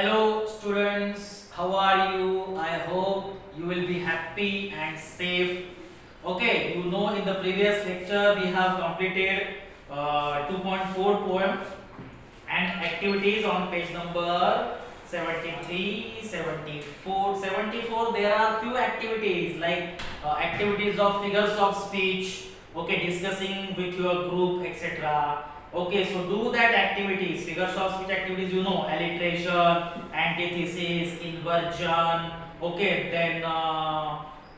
Hello students, how are you? I hope you will be happy and safe. Okay, you know in the previous lecture we have completed 2.4 poem and activities on page number 73, 74. 74 there are few activities like activities of figures of speech, okay, discussing with your group, etc. Okay, so do that activities, figures of speech activities, you know, alliteration, antithesis, inversion, okay, then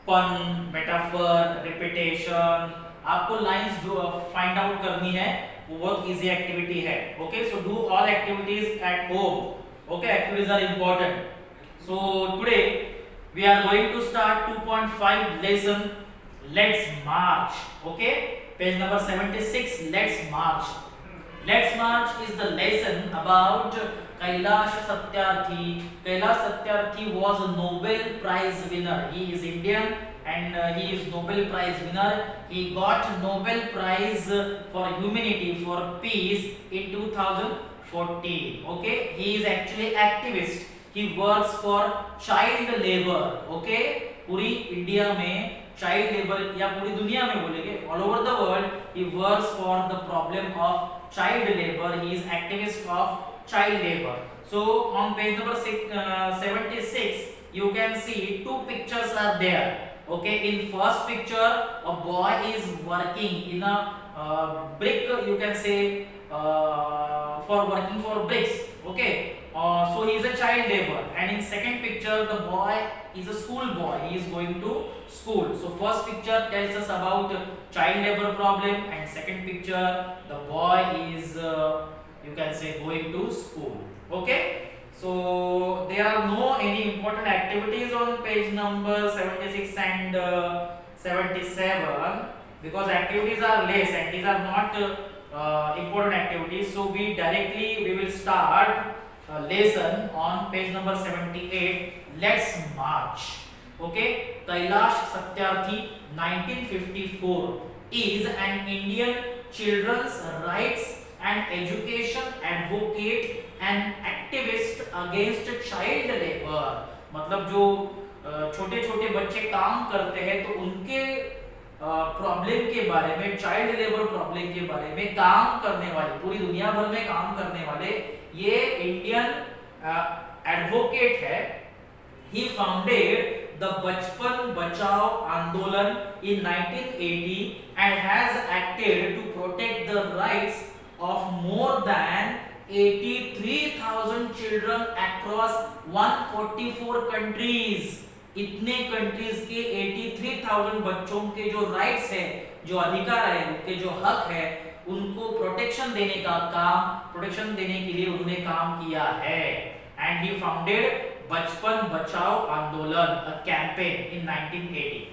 pun, metaphor, repetition. आपको lines जो find out करनी है वो बहुत easy activity है. Okay, so do all activities at home. Okay, activities are important. So today we are going to start 2.5 lesson. Let's march. Okay, page number 76. Let's march. Let's march is the lesson about Kailash Satyarthi. Kailash Satyarthi was a Nobel Prize winner. He is Indian and he is Nobel Prize winner. He got Nobel Prize for humanity, for peace in 2014. Okay, he is actually activist. He works for child labor. Okay, पूरी India में child labour या पूरी दुनिया में बोलेंगे all over the world he works for the problem of child labor. He is activist of child labor. So on page number 76 you can see two pictures are there. Okay, in first picture a boy is working in a brick, you can say for working for bricks. Okay, so he is a child labor. And in second picture the boy is a school boy, he is going to school. So first picture tells us about child labor problem and second picture the boy is you can say going to school. Okay, so there are no any important activities on page number 76 and 77 because activities are less and these are not important activities. So we will start lesson on page number 78. Let's march. Okay, Kailash Satyarthi 1954 is an Indian children's rights and education advocate and activist against child labor. मतलब जो छोटे छोटे बच्चे काम करते हैं तो उनके प्रॉब्लम के बारे में, चाइल्ड लेबर प्रॉब्लम के बारे में काम करने वाले, पूरी दुनिया भर में काम करने वाले ये इंडियन एडवोकेट है. He founded the Bachpan Bachao Andolan in 1980 and has acted to protect the rights of more than 83,000 children across 144 countries. इतने कंट्रीज के 83,000 बच्चों के जो राइट्स है, जो अधिकार है, उनके जो हक है, उनको प्रोटेक्शन देने का काम, प्रोटेक्शन देने के लिए उन्होंने काम किया है. एंड ही फाउंडेड बचपन बचाओ आंदोलन, a campaign in 1980.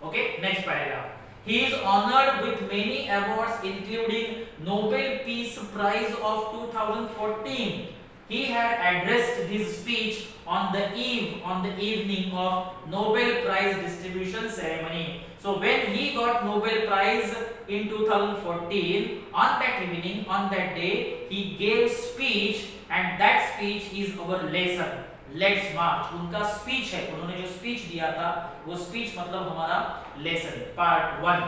Okay, next paragraph. He is honored with many awards including Nobel Peace Prize of 2014. He had addressed his speech on the evening of Nobel Prize distribution ceremony. So when he got Nobel Prize in 2014, on that evening, on that day, he gave speech and that speech is our lesson. Let's march. उनका speech है, उन्होंने जो speech दिया था वो speech मतलब हमारा lesson. Part 1.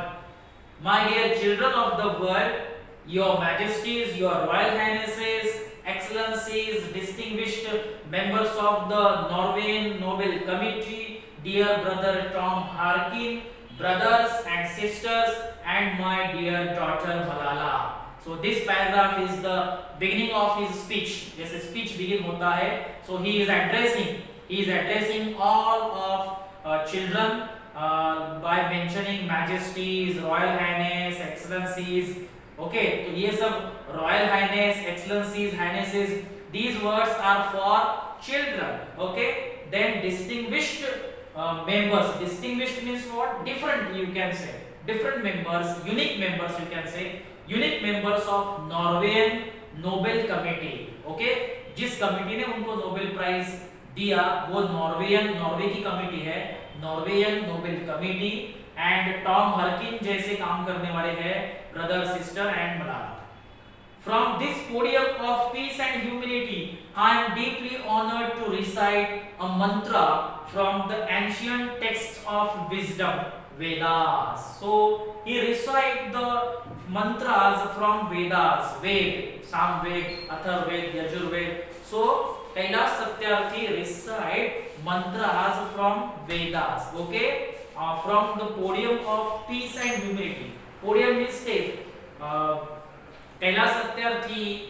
My dear children of the world, your majesties, your royal highnesses, excellencies, distinguished members of the Norwegian Nobel Committee, dear brother Tom Harkin, brothers and sisters, and my dear daughter Malala. So this paragraph is the beginning of his speech. जैसे speech begin होता है, so he is addressing all of children by mentioning majesties, royal highness, excellencies. Okay, तो ये सब royal highness, excellencies, highnesses, these words are for children. Okay, then distinguished members. Distinguished means what? Different, you can say. Different members, unique members, you can say. Unique members of Norwegian Nobel Committee. Okay, जिस committee ने उनको Nobel prize दिया वो Norway की committee है, Norwegian Nobel committee. And Tom Harkin जैसे काम करने वाले हैं brother, sister and Malala. From this podium of peace and humanity, I am deeply honored to recite a mantra from the ancient texts of wisdom, Vedas. So he recite the mantras from Vedas, Ved, Samved, Atharved, Yajurved. So Kailash Satyarthi recite mantras from Vedas, okay, from the podium of peace and humanity. Podium means stage. Kailash Satyarthi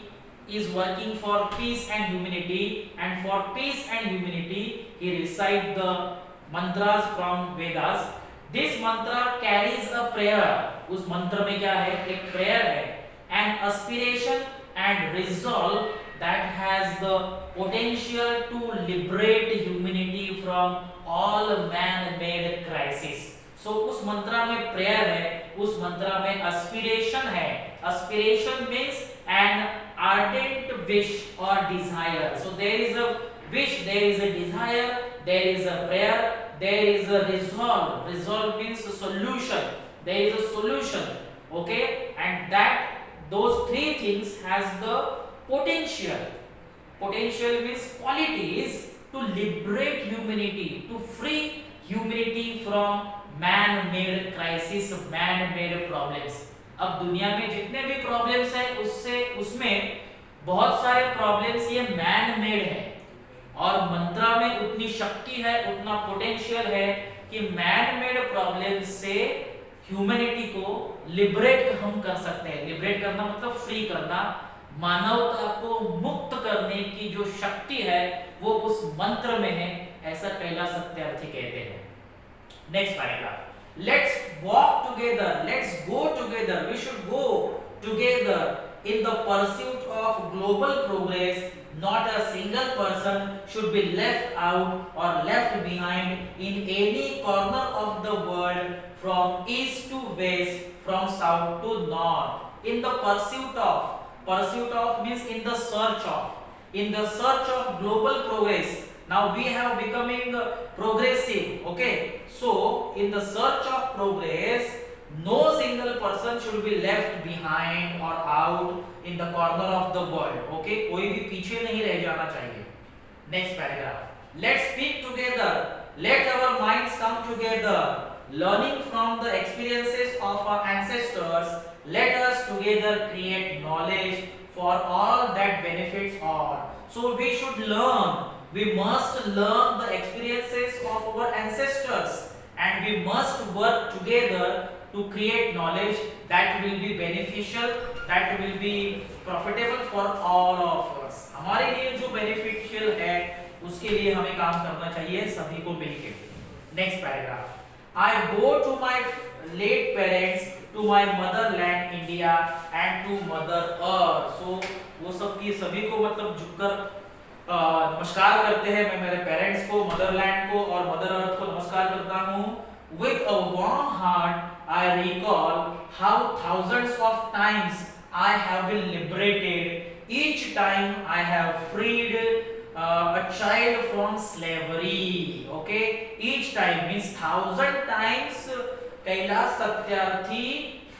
is working for peace and humanity, and for peace and humanity he recite the mantras from Vedas. This mantra carries a prayer. उस मंत्र में क्या है? एक prayer है, an aspiration and resolve that has the potential to liberate humanity from all man-made crisis. So उस मंत्रा में prayer है, उस मंत्रा में aspiration है. Aspiration means an ardent wish or desire. So there is a wish, there is a desire, there is a prayer, there is a resolve. Resolve means a solution. There is a solution, okay, and that those three things has the potential. Potential means qualities to liberate humanity, to free humanity from man-made crisis, man-made problems. अब दुनिया में जितने भी problems हैं उसमें बहुत सारे problems ये मैन मेड है, और मंत्रा में उतनी शक्ति है, उतना पोटेंशियल है कि मैन मेड प्रॉब्लम्स से ह्यूमैनिटी को लिबरेट हम कर सकते हैं. लिबरेट करना मतलब फ्री करना, मानवता को मुक्त करने की जो शक्ति है वो उस मंत्र में है, ऐसा कैलाश सत्यार्थी कहते हैं. Next paragraph. Let's walk together, let's go together, we should go together in the pursuit of global progress. Not a single person should be left out or left behind in any corner of the world, from east to west, from south to north. In the pursuit of means in the search of global progress. Now we have becoming progressive, okay. So in the search of progress, no single person should be left behind or out in the corner of the world, okay. कोई भी पीछे नहीं रह जाना चाहिए. Next paragraph. Let's speak together. Let our minds come together. Learning from the experiences of our ancestors, let us together create knowledge for all that benefits all. So we should learn. We must learn the experiences of our ancestors, and we must work together to create knowledge that will be beneficial, that will be profitable for all of us. हमारे लिए जो beneficial है उसके लिए हमें काम करना चाहिए सभी को मिलकर. Next paragraph. I go to my late parents, to my motherland India and to Mother Earth. So वो सब की सभी को मतलब झुककर नमस्कार करते हैं. मैं मेरे पेरेंट्स को, मदरलैंड को और मदर अर्थ को नमस्कार करता हूँ. With a warm heart I recall how thousands of times I have been liberated. Each time I have freed a child from slavery. Okay, each time means 1000 times Kailash Satyarthi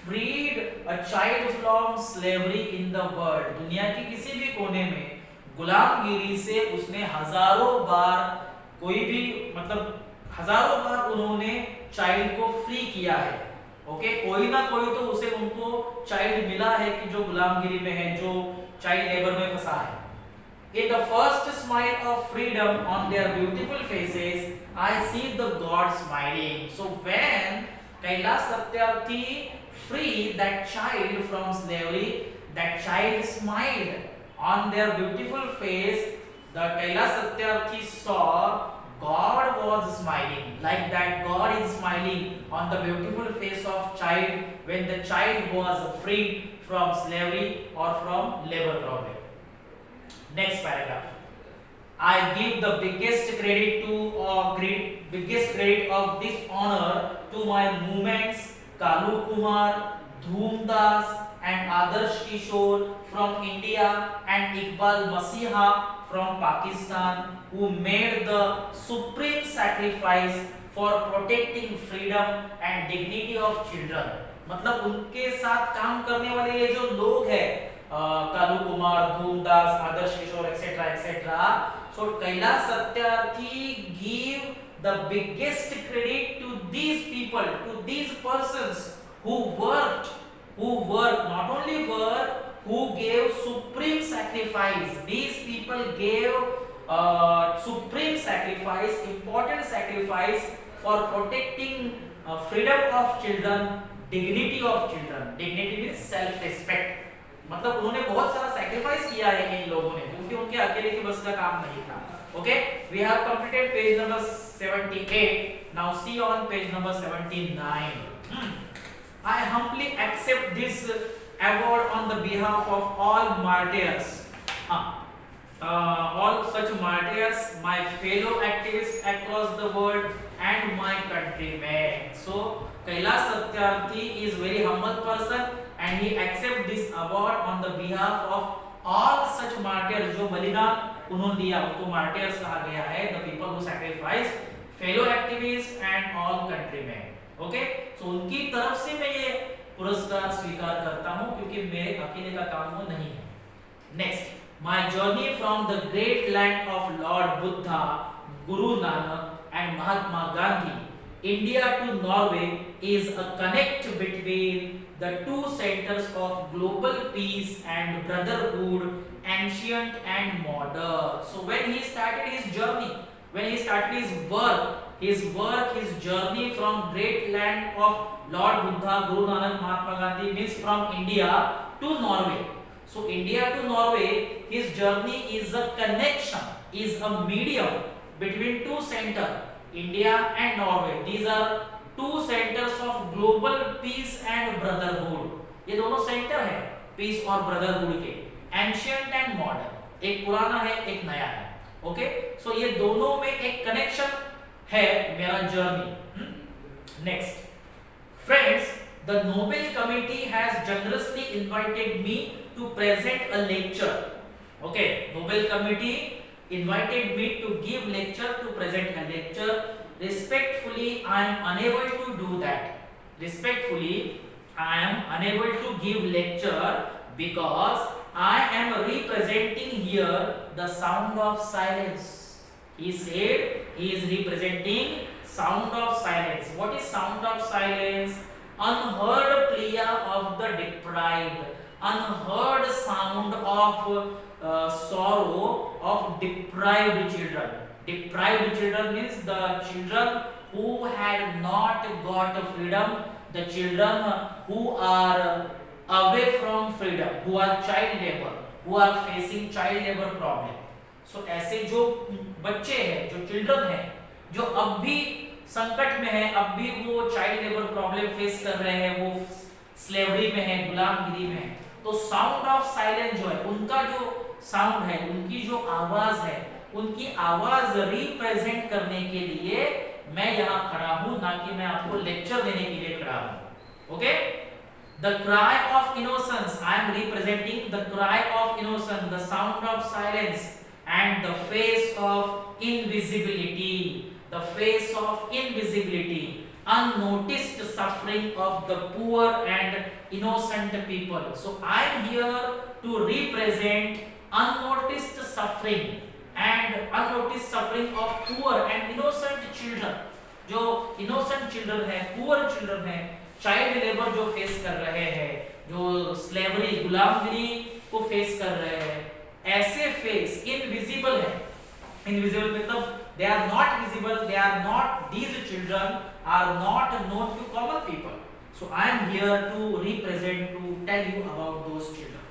freed a child from slavery in the world. दुनिया के किसी भी कोने में गुलामगिरी से उसने हजारों बार उन्होंने चाइल्ड को फ्री किया है. ओके, कोई ना कोई तो उसे उनको चाइल्ड मिला है कि जो गुलामगिरी में है, जो चाइल्ड लेबर में फंसा है. In the first smile of freedom on their beautiful faces, I see the God smiling. So when Kailash Satyarthi freed that child from slavery, that child smiled. On their beautiful face, the Kailash Satyarthi saw God was smiling. Like that, God is smiling on the beautiful face of child when the child was freed from slavery or from labor problem. Next paragraph. I give the biggest credit of this honor to my movements, Kalu Kumar, Dhoomdas and Adarsh Kishore from India and Iqbal Masiha from Pakistan, who made the supreme sacrifice for protecting freedom and dignity of children. मतलब उनके साथ काम करने वाले ये जो लोग हैं, कालू कुमार, धूमदास, आदर्श किशोर, etc etc. So Kailash Satyarthi give the biggest credit to these people, to these persons who worked, not only worked, who gave supreme sacrifice. These people gave supreme sacrifice, important sacrifice for protecting freedom of children, dignity of children. Dignity means self respect. मतलब उन्होंने बहुत सारा sacrifice किया है इन लोगों ने, क्योंकि उनके अकेले की बस का काम नहीं था. Okay, we have completed page number 78. Now see on page number 79. I humbly accept this award on the behalf of all martyrs. All such martyrs, my fellow activists across the world and my countrymen. So Kailash Satyarthi is very humble person and he accept this award on the behalf of all such martyrs. जो बलिदान उन्होंने दिया उनको martyrs कहा गया है. The people who sacrifice, fellow activists and all countrymen. Okay, so उनकी तरफ से मैं ये पुरस्कार स्वीकार करता हूं, क्योंकि मेरे अकेले का काम वो नहीं है. Next, my journey from the great land of Lord Buddha, Guru Nanak and Mahatma Gandhi, India to Norway is a connect between the two centres of global peace and brotherhood, ancient and modern. So when he started his journey, when he started his journey from great land of Lord Buddha, Guru Nanak, Mahatma Gandhi, means from India to Norway. So India to Norway, his journey is a connection, is a medium between two centers, India and Norway. These are two centers of global peace and brotherhood. ये दोनों centre है piece और brotherhood के, ancient and modern. एक पुराना है, एक नया है. ओके, सो ये दोनों में एक कनेक्शन है मेरा journey. Next, friends, the Nobel committee has generously invited me to present a lecture. Okay, Nobel committee invited me to give lecture, to present a lecture. Respectfully, I am unable to do that. Respectfully, I am unable to give lecture because I am representing here the sound of silence. He said he is representing sound of silence. What is sound of silence? Unheard plea of the deprived, unheard sound of sorrow of deprived children. Deprived children means the children who had not got freedom, the children who are away from freedom, who are child labor, who are facing child labor problem. So ऐसे जो बच्चे हैं, जो children हैं, जो अब भी संकट में है, अब भी वो चाइल्ड लेबर प्रॉब्लम फेस कर रहे हैं, वो स्लेवरी में है, गुलामगिरी में है, तो साउंड ऑफ साइलेंस जो है, उनका जो साउंड है, उनकी जो आवाज है, उनकी आवाज रिप्रेजेंट करने के लिए मैं यहाँ खड़ा हूँ, ना कि मैं आपको लेक्चर देने के लिए खड़ा हूँ. Okay, the cry of innocence, I am representing the cry of innocence, the sound of silence and the face of invisibility, the face of invisibility, unnoticed suffering of the poor and innocent people. So I am here to represent unnoticed suffering and unnoticed suffering of poor and innocent children. जो innocent children हैं, poor children हैं, child labour जो face कर रहे हैं, जो slavery गुलामगिरी को face कर रहे हैं, ऐसे फेस इनविजिबल है. इनविजिबल मतलब they are not visible, they are not, these children are not known to common people. So I am here to represent, to tell you about those children.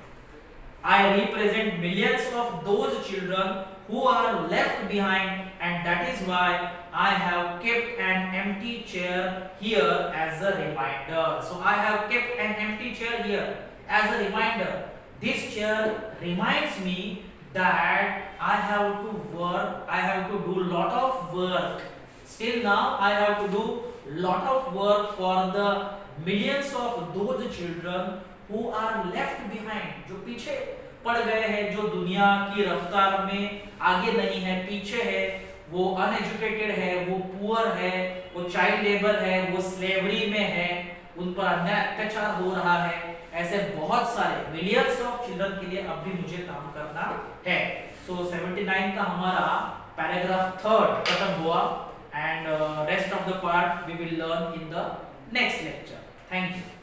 I represent millions of those children who are left behind, and that is why I have kept an empty chair here as a reminder. So I have kept an empty chair here as a reminder. This chair reminds me that I have to work, I have to do lot of work. Still now I have to do lot of work for the millions of those children who are left behind, जो पीछे पड़ गए हैं, जो दुनिया की रफ्तार में आगे नहीं है, पीछे है, वो अनएजुकेटेड है, वो पुअर है, वो चाइल्ड लेबर है, वो स्लेवरी में है, उन पर अन्याय अत्याचार हो रहा है, ऐसे बहुत सारे मिलियंस ऑफ चिल्ड्रन के लिए अब भी मुझे काम करना है। सो 79 का हमारा पैराग्राफ 3 खत्म हुआ and rest of the part we will learn in the next lecture. Thank you.